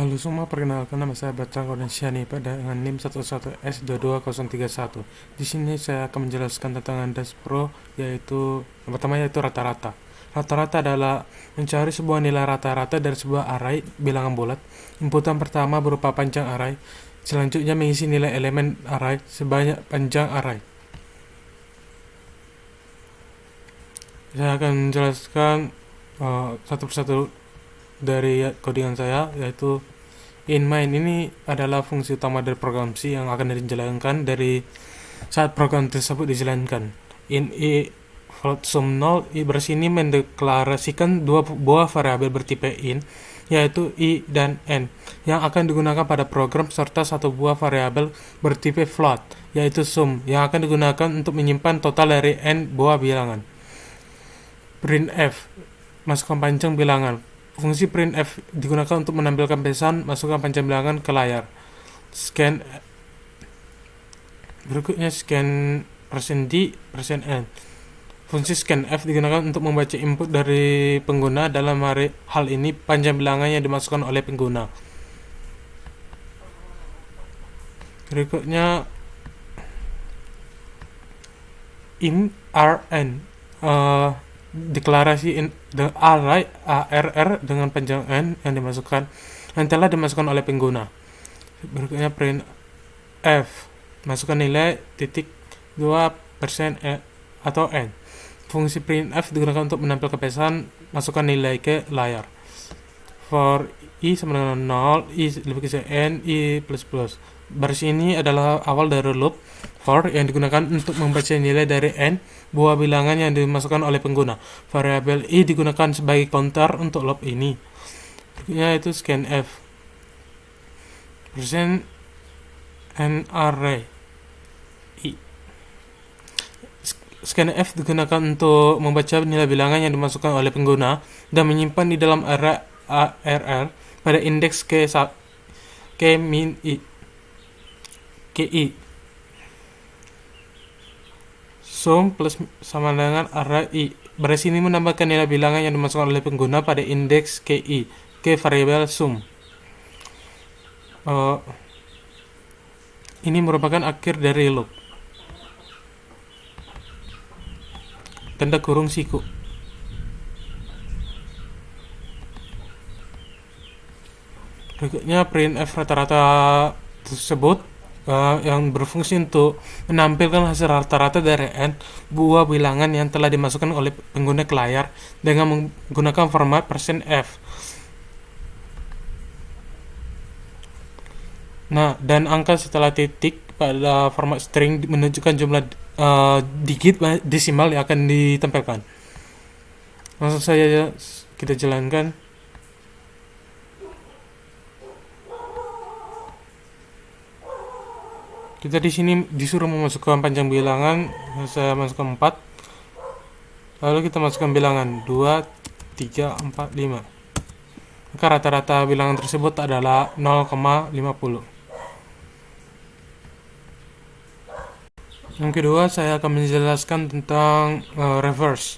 Halo semua, perkenalkan nama saya Batrang Kodensyani dengan NIM 11S22031. Di sini saya akan menjelaskan tentang Andas Pro, yaitu yang pertama yaitu rata-rata. Rata-rata adalah mencari sebuah nilai rata-rata dari sebuah array bilangan bulat. Inputan pertama berupa panjang array, selanjutnya mengisi nilai elemen array sebanyak panjang array. Saya akan menjelaskan satu persatu dari codingan saya, yaitu in main. Ini adalah fungsi utama dari program C yang akan dijalankan dari saat program tersebut dijalankan. In i float sum 0 berarti ini mendeklarasikan dua buah variabel bertipe in, yaitu i dan n, yang akan digunakan pada program serta satu buah variabel bertipe float, yaitu sum, yang akan digunakan untuk menyimpan total dari n buah bilangan. Printf, masukkan panjang bilangan. Fungsi printf digunakan untuk menampilkan pesan masukkan panjang bilangan ke layar. Berikutnya scan %d, %n. Fungsi scanf digunakan untuk membaca input dari pengguna, dalam hal ini panjang bilangan yang dimasukkan oleh pengguna. Berikutnya rn, deklarasi the array arr dengan panjang n yang telah dimasukkan oleh pengguna. Berikutnya print f, masukkan nilai titik 2% atau n. Fungsi printf digunakan untuk menampilkan pesan masukkan nilai ke layar. For i sama dengan 0, i lebih kecil n, i plus plus. Baris ini adalah awal dari loop for yang digunakan untuk membaca nilai dari n buah bilangan yang dimasukkan oleh pengguna. Variabel i digunakan sebagai counter untuk loop ini. Yaitu scanf persen n array i. Scanf digunakan untuk membaca nilai bilangan yang dimasukkan oleh pengguna dan menyimpan di dalam array arr pada indeks k min i. Sum plus sama dengan array i. Baris ini menambahkan nilai bilangan yang dimasukkan oleh pengguna pada indeks ki ke variabel sum. Ini merupakan akhir dari loop. Tanda kurung siku. Berikutnya printf rata-rata tersebut yang berfungsi untuk menampilkan hasil rata-rata dari n buah bilangan yang telah dimasukkan oleh pengguna ke layar dengan menggunakan format %f. Nah, dan angka setelah titik pada format string menunjukkan jumlah digit desimal yang akan ditampilkan. Langsung saja kita jalankan. Kita di sini disuruh memasukkan panjang bilangan, saya masukkan 4. Lalu kita masukkan bilangan 2, 3, 4, 5. Maka rata-rata bilangan tersebut adalah 0,50. Yang kedua, saya akan menjelaskan tentang reverse.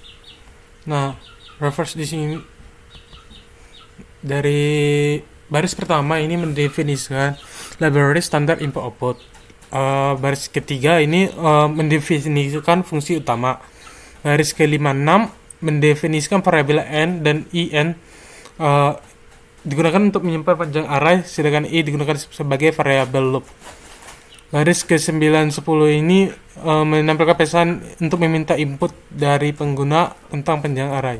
Nah, reverse di sini dari baris pertama ini mendefinisikan library standar input output. Baris ketiga ini mendefinisikan fungsi utama. Baris ke-5-6 mendefinisikan variabel n dan in digunakan untuk menyimpan panjang array, sedangkan i digunakan sebagai variabel loop. Baris ke-9-10 ini menampilkan pesan untuk meminta input dari pengguna tentang panjang array.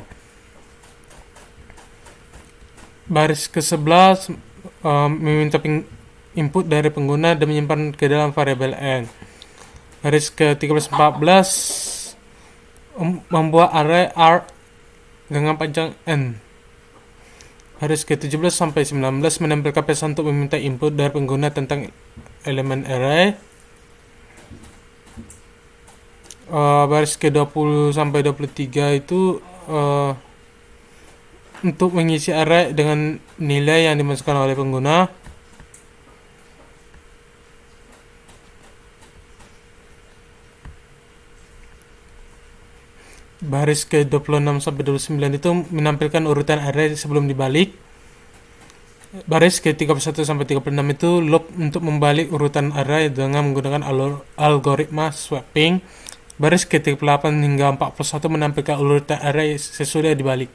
Baris ke-11 meminta input dari pengguna dan menyimpan ke dalam variabel n. Baris ke-13-14 membuat array r dengan panjang n. Baris ke-17 sampai 19 menampilkan pesan untuk meminta input dari pengguna tentang elemen array. Baris ke-20 sampai 23 itu untuk mengisi array dengan nilai yang dimasukkan oleh pengguna. Baris ke-26 sampai 29 itu menampilkan urutan array sebelum dibalik. baris ke 31 sampai 36 itu loop untuk membalik urutan array dengan menggunakan algoritma swapping. Baris ke 38 hingga 41 menampilkan urutan array sesudah dibalik.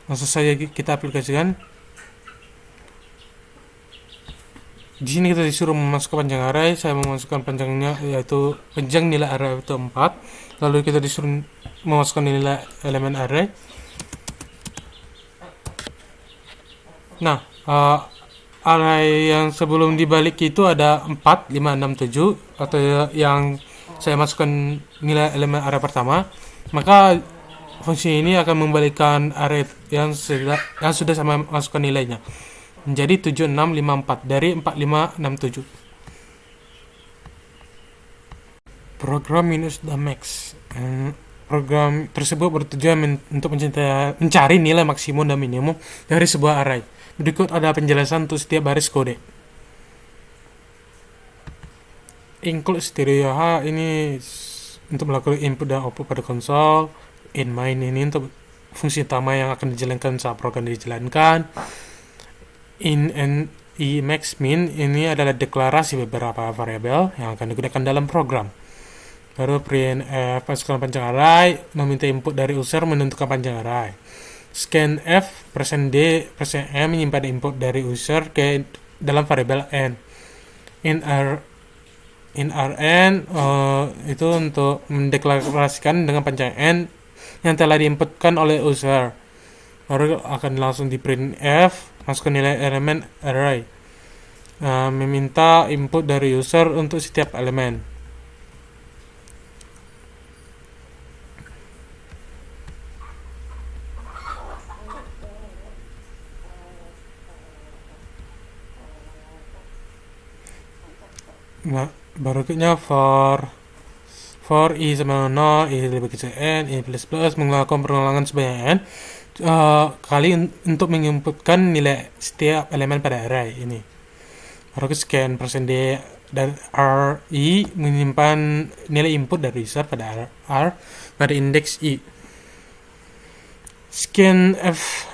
Langsung saja kita aplikasikan. Di sini kita disuruh memasukkan panjang array. Saya memasukkan panjangnya, yaitu panjang nilai array itu 4. Lalu kita disuruh memasukkan nilai elemen array. Nah, array yang sebelum dibalik itu ada 4, 5, 6, 7, atau yang saya masukkan nilai elemen array pertama. Maka fungsi ini akan membalikkan array yang sudah sama masukkan nilainya menjadi 7, 6, 5, 4 dari 4, 5, 6, 7. Program minus the max. Program tersebut bertujuan untuk mencari nilai maksimum dan minimum dari sebuah array. Berikut ada penjelasan untuk setiap baris kode. Include stereo H ini untuk melakukan input dan output pada konsol. In main ini untuk fungsi utama yang akan dijalankan saat program dijalankan. In and i max min ini adalah deklarasi beberapa variabel yang akan digunakan dalam program. Baru printf pasukan panjang array, meminta input dari user menentukan panjang array. Scanf %d %m menyimpan input dari user ke dalam variabel n. In rn itu untuk mendeklarasikan dengan panjang n yang telah diinputkan oleh user. Baru akan langsung di printf masukkan nilai elemen array. Meminta input dari user untuk setiap elemen. Nah, berikutnya for i sama 0, i lebih kecil n, i plus plus melakukan pengulangan sebanyak n kali untuk menginputkan nilai setiap elemen pada array ini. Baru scan %d dan ri menyimpan nilai input dari user pada r pada indeks i. Scan f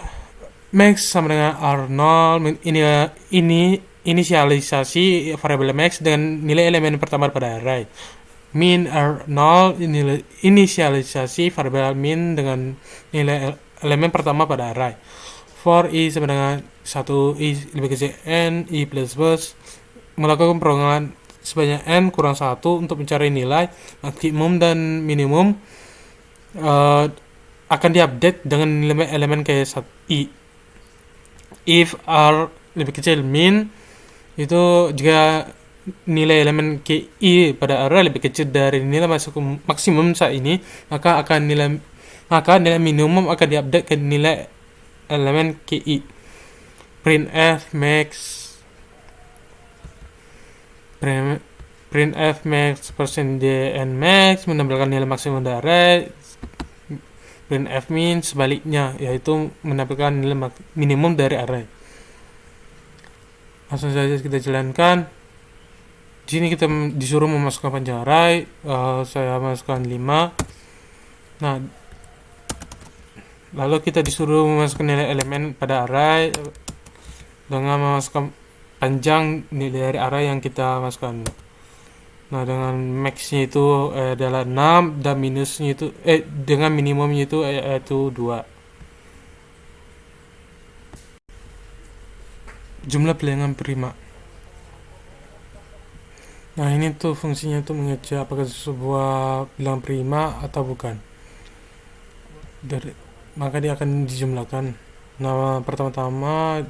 max sama dengan r0 ini inisialisasi variabel max dengan nilai elemen pertama pada array. Min r0 inisialisasi variabel min dengan nilai elemen pertama pada array. For i sama dengan 1, i lebih kecil n, i plus plus melakukan pengulangan sebanyak n kurang 1 untuk mencari nilai maksimum dan minimum akan diupdate dengan nilai elemen kayak i. If r lebih kecil min itu jika nilai elemen ki pada array lebih kecil dari nilai maksimum saat ini, maka nilai minimum akan diupdate ke nilai elemen ki. Printf max %d n max menampilkan nilai maksimum dari array. Printf min sebaliknya, yaitu menampilkan nilai minimum dari array. Langsung saja kita jalankan. Di sini kita disuruh memasukkan panjang array. Saya masukkan 5. Nah, lalu kita disuruh memasukkan nilai elemen pada array dengan memasukkan panjang nilai dari array yang kita masukkan. Nah, dengan max-nya itu adalah 6 dan minusnya itu dengan minimumnya itu yaitu 2. Jumlah bilangan prima. Nah, ini tuh fungsinya tuh mengecek apakah sebuah bilangan prima atau bukan. Maka dia akan dijumlahkan. Nah, pertama-tama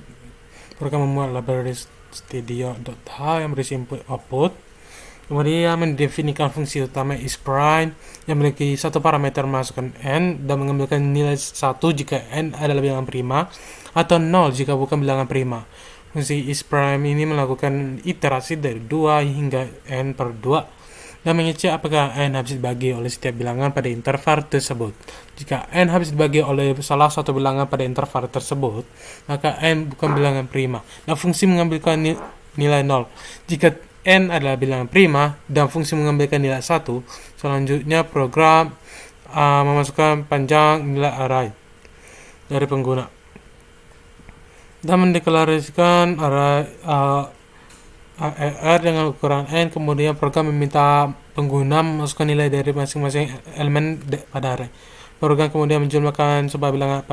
program membuat library studio.h yang berisi input output. Kemudian mendefinisikan fungsi utama isPrime yang memiliki satu parameter masukkan n dan mengambilkan nilai 1 jika n adalah bilangan prima atau 0 jika bukan bilangan prima. Fungsi isPrime ini melakukan iterasi dari 2 hingga n per 2 dan mengecek apakah n habis dibagi oleh setiap bilangan pada interval tersebut. Jika n habis dibagi oleh salah satu bilangan pada interval tersebut, maka n bukan bilangan prima. Nah, fungsi mengambilkan nilai 0 jika n adalah bilangan prima dan fungsi mengambilkan nilai 1. Selanjutnya program memasukkan panjang nilai array dari pengguna. dan mendeklarasikan array ARR dengan ukuran n, kemudian program meminta pengguna memasukkan nilai dari masing-masing elemen pada array. Program kemudian menjumlahkan sebuah bilangan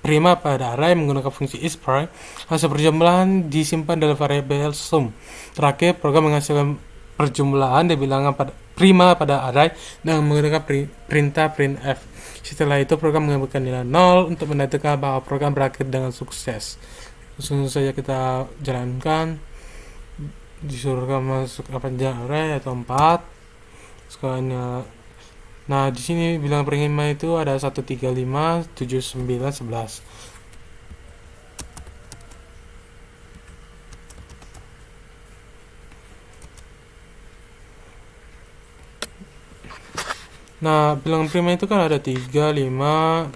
prima pada array menggunakan fungsi isPrime. Hasil perjumlahan disimpan dalam variabel sum. Terakhir, program menghasilkan perjumlahan dari bilangan prima pada array dengan menggunakan perintah printf. Setelah itu, program mengambilkan nilai 0 untuk menandakan bahwa program berakhir dengan sukses. Langsung saja kita jalankan. Disuruhkan masuk panjang array atau 4 skalanya. Nah, di sini bilangan prima itu ada 1, 3, 5, 7, 9, 11. Nah, bilangan prima itu kan ada 3, 5,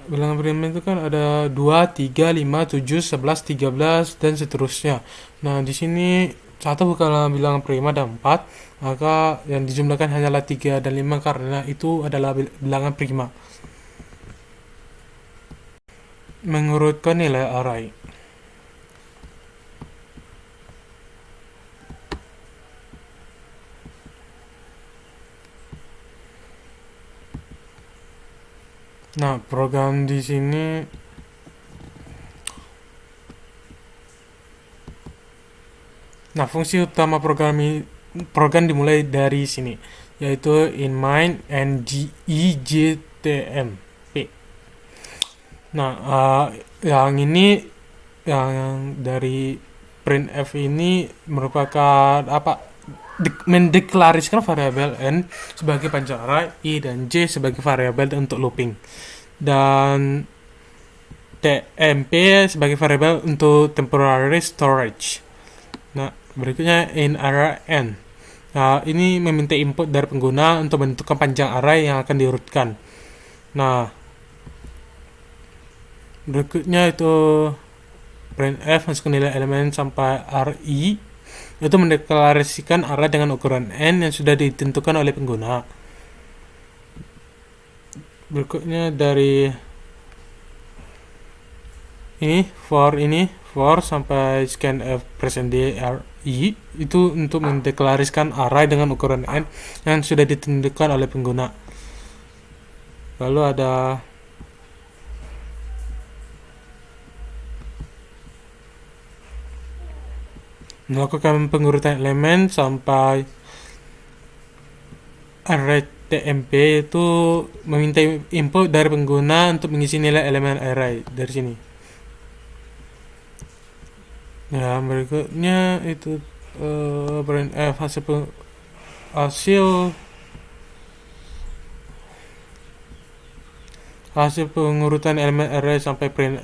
bilangan prima itu kan ada 2, 3, 5, 7, 11, 13 dan seterusnya. Nah, di sini 1 bukanlah bilangan prima dan 4, maka yang dijumlahkan hanyalah 3 dan 5 karena itu adalah bilangan prima. Mengurutkan nilai array. Nah, program di sini fungsi utama program dimulai dari sini, yaitu inMain ngijtmp. Nah, yang ini yang dari printf ini merupakan mendeklarasikan variabel n sebagai panjang array, i dan j sebagai variabel untuk looping, dan tmp sebagai variabel untuk temporary storage. Nah, berikutnya in array n. Nah, ini meminta input dari pengguna untuk menentukan panjang array yang akan diurutkan. Nah, berikutnya itu printf masuk nilai elemen sampai ri, itu mendeklarasikan array dengan ukuran n yang sudah ditentukan oleh pengguna. Berikutnya dari for sampai scanf %d ri itu untuk mendeklarasikan array dengan ukuran n yang sudah ditentukan oleh pengguna. Lalu ada melakukan pengurutan elemen sampai array tmp, itu meminta input dari pengguna untuk mengisi nilai elemen array dari sini. Ya, berikutnya itu printf hasil pengurutan elemen array sampai print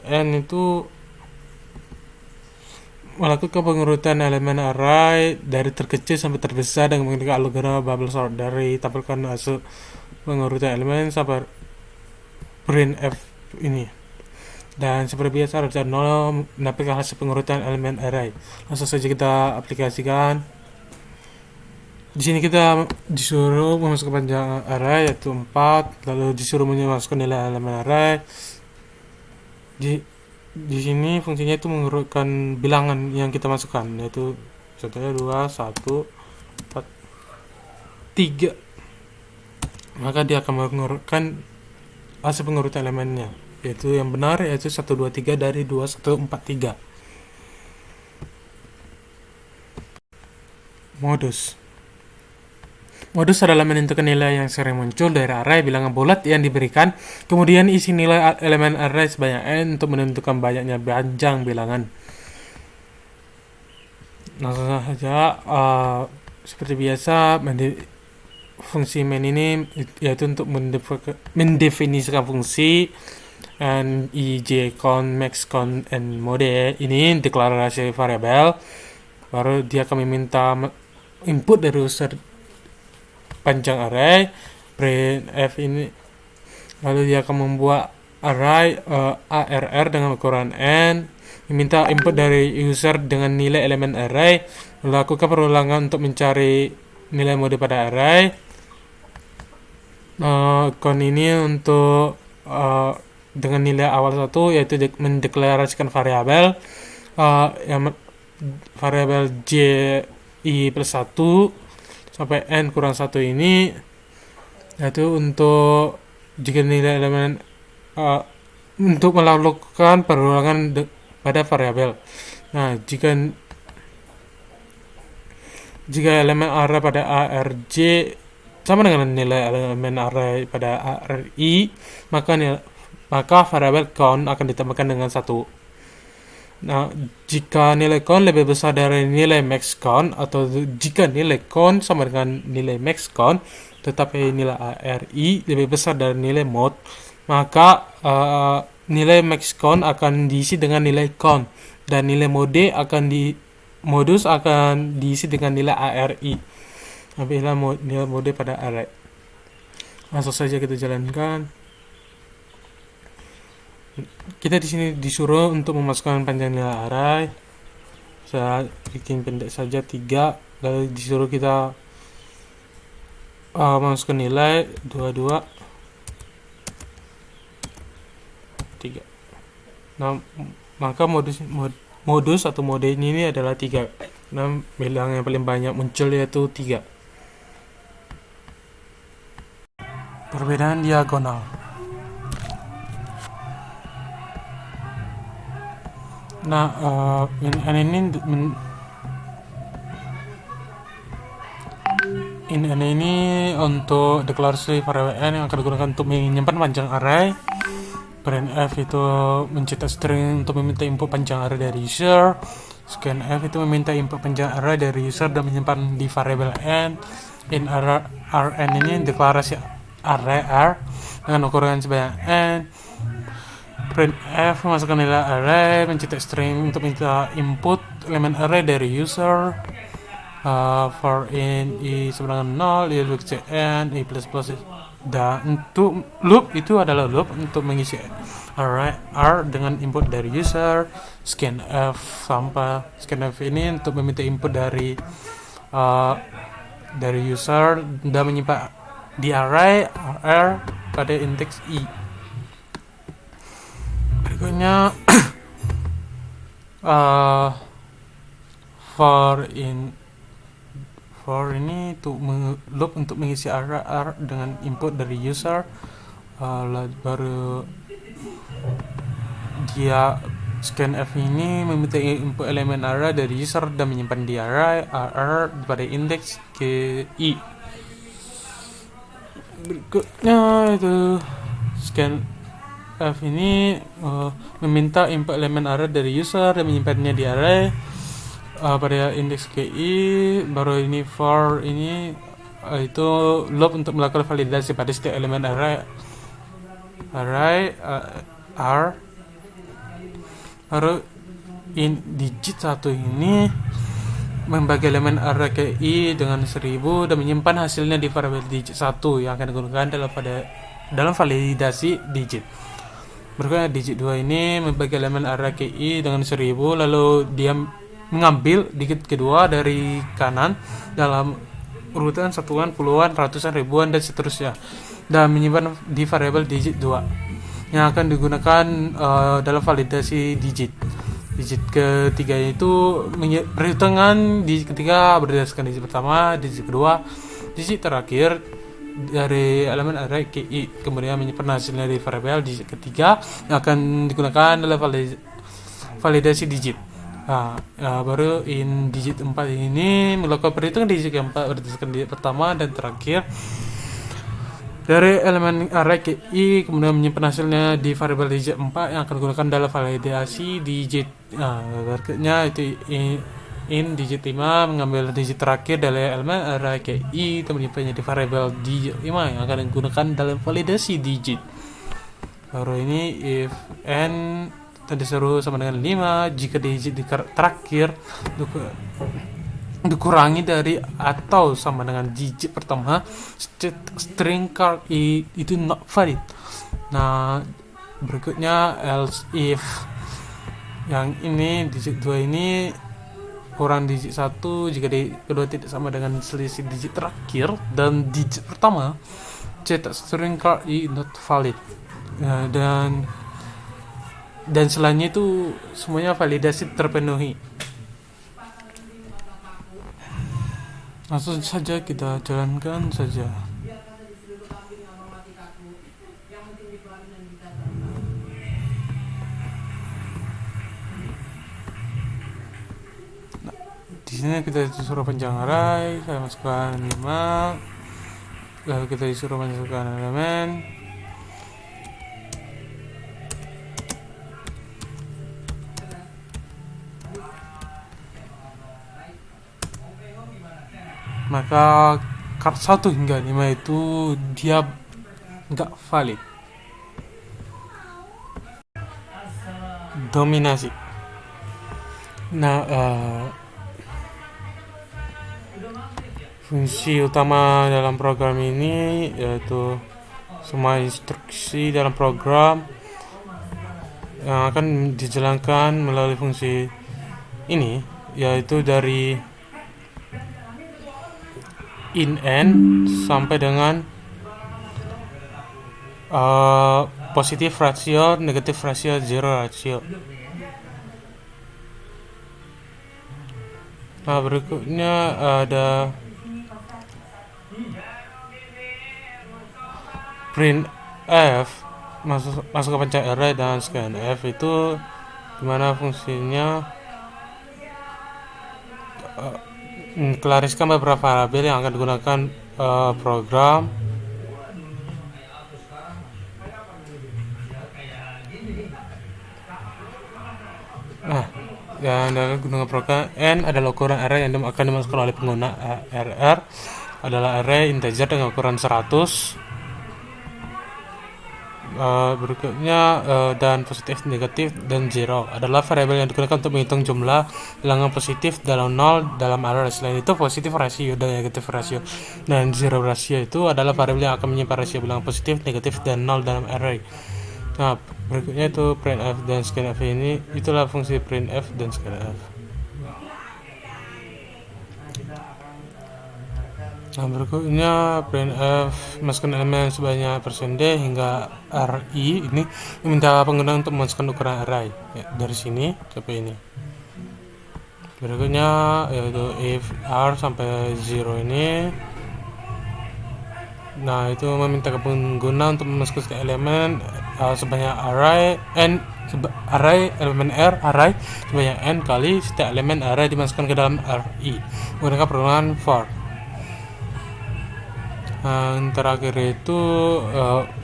n itu melakukan pengurutan elemen array dari terkecil sampai terbesar dengan menggunakan algoritma bubble sort. Dari tampilkan hasil pengurutan elemen sampai printf ini, dan seperti biasa harus 0 mendapatkan hasil pengurutan elemen array. Langsung saja kita aplikasikan. Di sini kita disuruh memasukkan panjang array yaitu 4, lalu disuruh memasukkan nilai elemen array. Di sini fungsinya itu mengurutkan bilangan yang kita masukkan, yaitu contohnya 2, 1, 4, 3. Maka dia akan mengurutkan hasil pengurutan elemennya, yaitu yang benar yaitu 1, 2, 3 dari 2, 1, 4, 3. Modus adalah menentukan nilai yang sering muncul dari array bilangan bulat yang diberikan, kemudian isi nilai elemen array sebanyak n untuk menentukan banyaknya panjang bilangan. Langsung saja, seperti biasa, fungsi main ini yaitu untuk mendefinisikan fungsi and ijcon, maxcon, and mode ini deklarasi variabel. Baru dia akan meminta input dari user panjang array printf ini, lalu dia akan membuat array arr dengan ukuran n, meminta input dari user dengan nilai elemen array, melakukan perulangan untuk mencari nilai mode pada array. Count ini untuk dengan nilai awal 1, yaitu mendeklarasikan variabel yang variabel j i plus 1 sampai n kurang 1 ini, yaitu untuk jika nilai elemen untuk melakukan perulangan pada variabel. Nah, jika elemen array pada arj sama dengan nilai elemen array pada array, maka variabel count akan ditambahkan dengan 1. Nah, jika nilai count lebih besar dari nilai max count, atau jika nilai count sama dengan nilai max count tetapi nilai array lebih besar dari nilai mod, maka nilai max count akan diisi dengan nilai count, dan nilai modus akan diisi dengan nilai array. Ambillah nilai mode pada array. Langsung saja kita jalankan. Kita di sini disuruh untuk memasukkan panjang nilai array. Saya bikin pendek saja 3, lalu disuruh kita masukkan nilai 22 3. Nah, maka modus atau mode ini adalah 3. Nah, bilang yang paling banyak muncul yaitu 3. Perbedaan diagonal. Nah, ini untuk deklarasi variabel n yang akan digunakan untuk menyimpan panjang array. Printf itu mencetak string untuk meminta input panjang array dari user. Scanf itu meminta input panjang array dari user dan menyimpan di variabel n. Rn ini deklarasi array R dengan ukuran sebanyak n. Printf memasukkan nilai array, mencetak string untuk minta input elemen array dari user. For in i sama dengan 0, i loop n, i plus plus. Dan untuk loop itu adalah loop untuk mengisi array R dengan input dari user. Scanf ini untuk meminta input dari user dan menyimpan di array R pada indeks i. Berikutnya for ini loop untuk mengisi array R dengan input dari user. Baru dia scanf ini meminta input elemen array dari user dan menyimpan di array R pada indeks ke i. Berikutnya itu scanf ini meminta input elemen array dari user dan menyimpannya di array pada indeks KI. Baru ini for ini itu loop untuk melakukan validasi pada setiap elemen array R. Baru digit 1 ini membagi elemen array KI dengan 1000 dan menyimpan hasilnya di variabel digit 1 yang akan digunakan dalam validasi digit. Berikutnya digit 2 ini membagi elemen array KI dengan 1000, lalu dia mengambil digit kedua dari kanan dalam urutan satuan, puluhan, ratusan, ribuan, dan seterusnya, dan menyimpan di variabel digit 2 yang akan digunakan dalam validasi digit. Digit ketiga itu perhitungan digit ketiga berdasarkan digit pertama, digit kedua, digit terakhir dari elemen array KI, kemudian menyimpan hasilnya di variabel digit ketiga yang akan digunakan dalam validasi digit. Baru digit 4 ini melakukan perhitungan digit keempat berdasarkan digit pertama dan terakhir dari elemen array KI, kemudian menyimpan hasilnya di variabel digit 4 yang akan digunakan dalam validasi digit. Berikutnya itu digit 5 mengambil digit terakhir dari elemen array KI dan menyimpannya di variabel digit 5 yang akan digunakan dalam validasi digit. Baru ini if n disuruh sama dengan 5 jika digit terakhir dikurangi dari atau sama dengan digit pertama, string card itu not valid. Nah, berikutnya else if yang ini digit 2 ini ukuran digit 1 jika kedua tidak sama dengan selisih digit terakhir dan digit pertama, cetak string card I not valid. Dan selainnya itu semuanya validasi terpenuhi. Langsung saja kita jalankan saja. Di sini kita disuruh panjang array, saya masukkan 5, lalu kita disuruh masukkan elemen. Maka card 1 hingga 5 itu dia nggak valid. Dominasi. Nah, fungsi utama dalam program ini yaitu semua instruksi dalam program yang akan dijalankan melalui fungsi ini, yaitu dari in n sampai dengan positif rasio, negatif rasio, zero rasio. Nah, berikutnya ada print f, masuk ke pencak array, dan scanf itu dimana fungsinya mengklariskan beberapa variabel yang akan digunakan program. Nah, yang akan digunakan program n adalah ukuran array yang akan dimasukkan oleh pengguna. RR adalah array integer dengan ukuran 100. Berikutnya dan positif, negatif, dan zero adalah variabel yang digunakan untuk menghitung jumlah bilangan positif dalam 0 dalam array. Selain itu, positif rasio dan negatif rasio dan zero rasio itu adalah variabel yang akan menyimpan rasio bilangan positif, negatif, dan 0 dalam array. Nah, berikutnya itu printf dan scanf. Ini itulah fungsi printf dan scanf. Nah, berikutnya printf masukkan elemen sebanyak %d hingga ri. Ini meminta pengguna untuk memasukkan ukuran array ya, dari sini sampai ini. Berikutnya yaitu if r sampai 0 ini. Nah, itu meminta ke pengguna untuk memasukkan elemen sebanyak array n, elemen r array sebanyak n kali setiap elemen array dimasukkan ke dalam ri menggunakan perluan for. Yang terakhir itu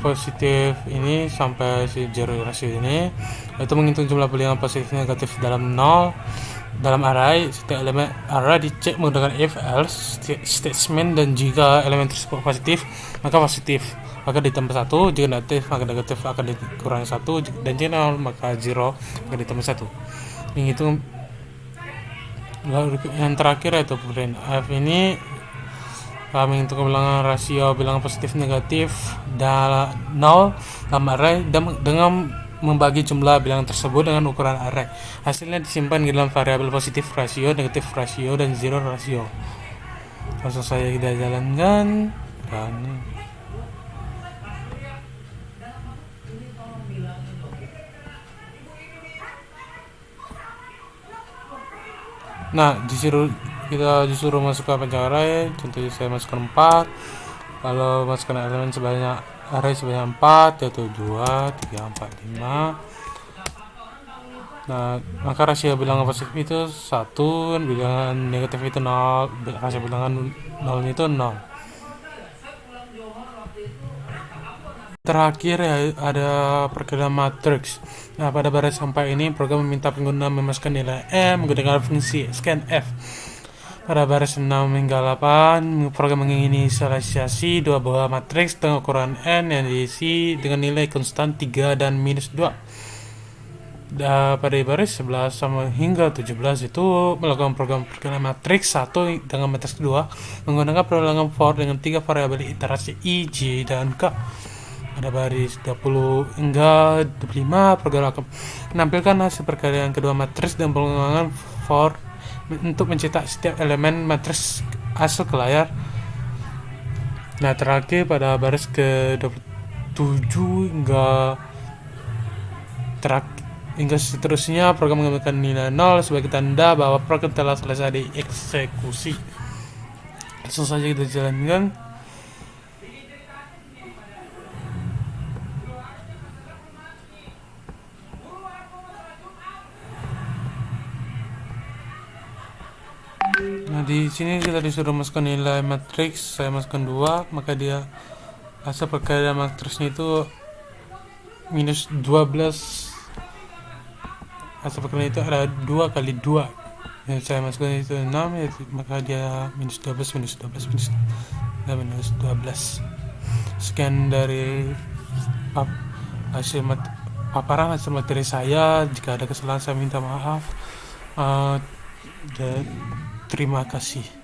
positif ini sampai si zero rasio ini, itu menghitung jumlah bilangan positif negatif dalam 0 dalam array. Setiap elemen array dicek menggunakan if else statement, dan jika elemen tersebut positif maka positif maka ditambah 1, jika negatif maka negatif akan dikurangi 1, dan jika 0 maka 0 akan ditambah 1. Menghitung. Yang terakhir yaitu printf ini menghitung bilangan rasio bilangan positif negatif dalam 0 dalam array dengan membagi jumlah bilangan tersebut dengan ukuran array. Hasilnya disimpan di dalam variabel positif rasio, negatif rasio, dan zero rasio. Langsung saya kita jalankan. Dan nah, kita disuruh masukkan pencak array. Contohnya saya masukkan 4, kalau masukkan elemen sebanyak array sebanyak 4, yaitu 2, 3, 4, 5. Nah, maka rasio bilangan positif itu 1, bilangan negatif itu 0, rasio bilangan 0 itu 0. Terakhir ya, ada perkiraan matriks. Nah, pada baris sampai ini program meminta pengguna memasukkan nilai m menggunakan fungsi scanf. Pada baris 6 hingga 8, program menginisialisasi dua buah matriks dengan ukuran n yang diisi dengan nilai konstan 3 dan -2. Pada baris 11 sama hingga 17 itu melakukan program perkiraan matriks 1 dengan matriks 2 menggunakan perulangan for dengan 3 variabel iterasi i, j, dan k. Pada baris 20 hingga 25, program akan menampilkan hasil perkiraan kedua matriks dan pengulangan for untuk mencetak setiap elemen matriks asal ke layar. Nah, terakhir pada baris ke 27 hingga seterusnya, program mengembalikan nilai 0 sebagai tanda bahwa program telah selesai dieksekusi. Langsung saja kita jalankan. Nah, di sini kita disuruh masukkan nilai matriks. Saya masukkan 2, maka dia asal perkara matriksnya itu minus 12. Asal perkara itu ada 2 kali 2. Yang saya masukkan itu 6, maka dia minus 12 minus 12 minus 12. Sekian dari paparan hasil materi saya. Jika ada kesalahan saya minta maaf. Dan terima kasih.